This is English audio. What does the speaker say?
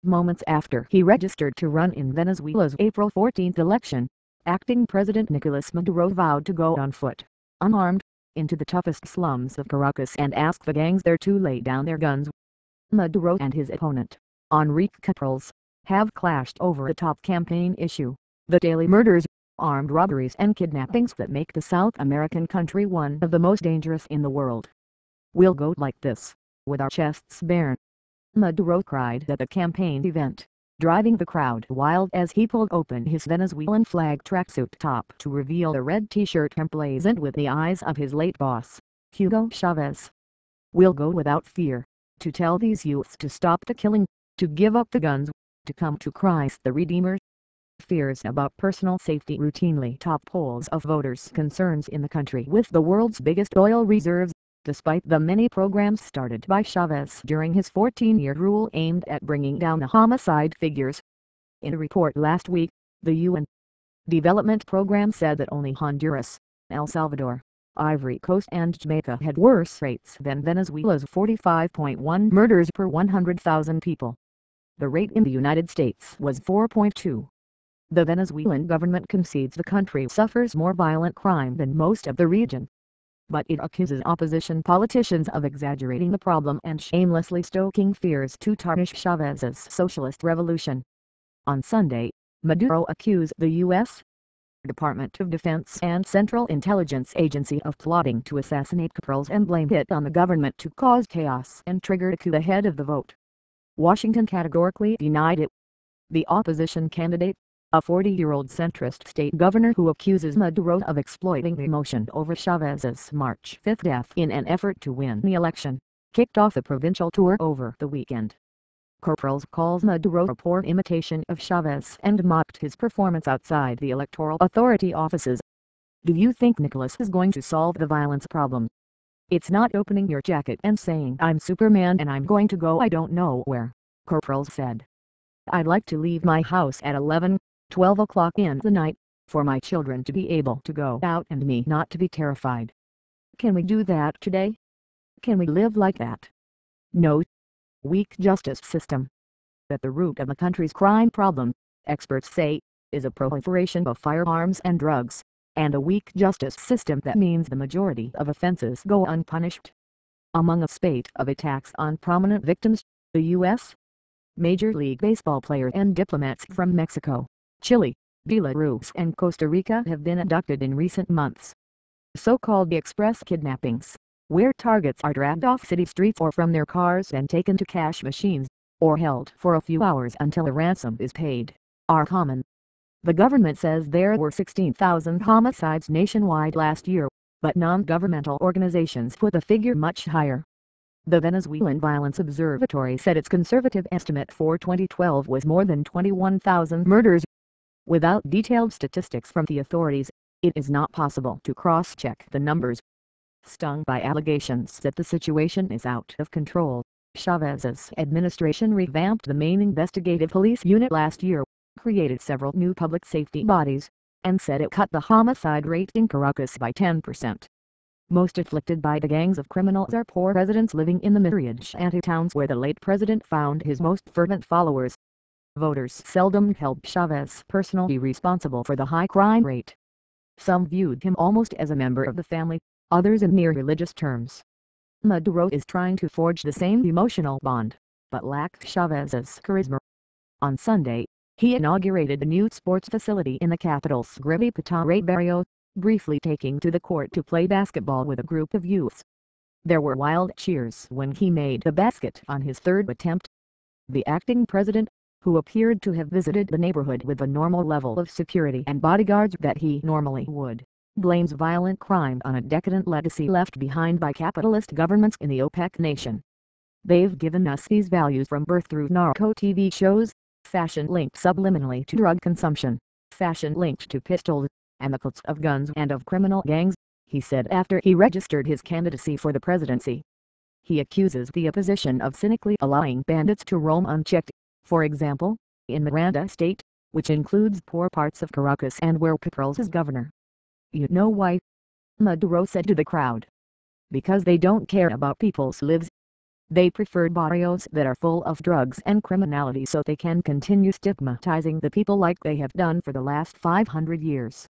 Moments after he registered to run in Venezuela's April 14 election, acting President Nicolas Maduro vowed to go on foot, unarmed, into the toughest slums of Caracas and ask the gangs there to lay down their guns. Maduro and his opponent, Enrique Capriles, have clashed over the top campaign issue, the daily murders, armed robberies and kidnappings that make the South American country one of the most dangerous in the world. "We'll go like this, with our chests bare," Maduro cried at the campaign event, driving the crowd wild as he pulled open his Venezuelan flag tracksuit top to reveal a red t-shirt emblazoned with the eyes of his late boss, Hugo Chavez. "We'll go without fear, to tell these youths to stop the killing, to give up the guns, to come to Christ the Redeemer." Fears about personal safety routinely top polls of voters' concerns in the country with the world's biggest oil reserves, despite the many programs started by Chavez during his 14-year rule aimed at bringing down the homicide figures. In a report last week, the UN Development Program said that only Honduras, El Salvador, Ivory Coast and Jamaica had worse rates than Venezuela's 45.1 murders per 100,000 people. The rate in the United States was 4.2. The Venezuelan government concedes the country suffers more violent crime than most of the region, but it accuses opposition politicians of exaggerating the problem and shamelessly stoking fears to tarnish Chavez's socialist revolution. On Sunday, Maduro accused the U.S. Department of Defense and Central Intelligence Agency of plotting to assassinate Capriles and blamed it on the government to cause chaos and trigger a coup ahead of the vote. Washington categorically denied it. The opposition candidate, a 40-year-old centrist state governor who accuses Maduro of exploiting emotion over Chavez's March 5 death in an effort to win the election, kicked off a provincial tour over the weekend. Capriles calls Maduro a poor imitation of Chavez and mocked his performance outside the Electoral Authority offices. "Do you think Nicolas is going to solve the violence problem? It's not opening your jacket and saying I'm Superman and I'm going to go I don't know where," Capriles said. "I'd like to leave my house at 11-12 o'clock in the night, for my children to be able to go out and me not to be terrified. Can we do that today? Can we live like that? No. Weak justice system. At the root of the country's crime problem, experts say, is a proliferation of firearms and drugs, and a weak justice system that means the majority of offenses go unpunished." Among a spate of attacks on prominent victims, the U.S. Major League Baseball players and diplomats from Mexico, Chile, Belarus and Costa Rica have been abducted in recent months. So-called express kidnappings, where targets are dragged off city streets or from their cars and taken to cash machines, or held for a few hours until a ransom is paid, are common. The government says there were 16,000 homicides nationwide last year, but non-governmental organizations put the figure much higher. The Venezuelan Violence Observatory said its conservative estimate for 2012 was more than 21,000 murders. Without detailed statistics from the authorities, it is not possible to cross-check the numbers. Stung by allegations that the situation is out of control, Chavez's administration revamped the main investigative police unit last year, created several new public safety bodies, and said it cut the homicide rate in Caracas by 10%. Most afflicted by the gangs of criminals are poor residents living in the myriad shanty-towns where the late president found his most fervent followers. Voters seldom held Chavez personally responsible for the high crime rate. Some viewed him almost as a member of the family, others in mere religious terms. Maduro is trying to forge the same emotional bond, but lacks Chavez's charisma. On Sunday, he inaugurated a new sports facility in the capital's Grippy Petare barrio, briefly taking to the court to play basketball with a group of youths. There were wild cheers when he made the basket on his third attempt. The acting president, who appeared to have visited the neighborhood with a normal level of security and bodyguards that he normally would, blames violent crime on a decadent legacy left behind by capitalist governments in the OPEC nation. "They've given us these values from birth through narco TV shows, fashion linked subliminally to drug consumption, fashion linked to pistols, and the cults of guns and of criminal gangs," he said after he registered his candidacy for the presidency. He accuses the opposition of cynically allowing bandits to roam unchecked, for example, in Miranda State, which includes poor parts of Caracas and where Capriles is governor. "You know why?" Maduro said to the crowd. "Because they don't care about people's lives. They prefer barrios that are full of drugs and criminality so they can continue stigmatizing the people like they have done for the last 500 years.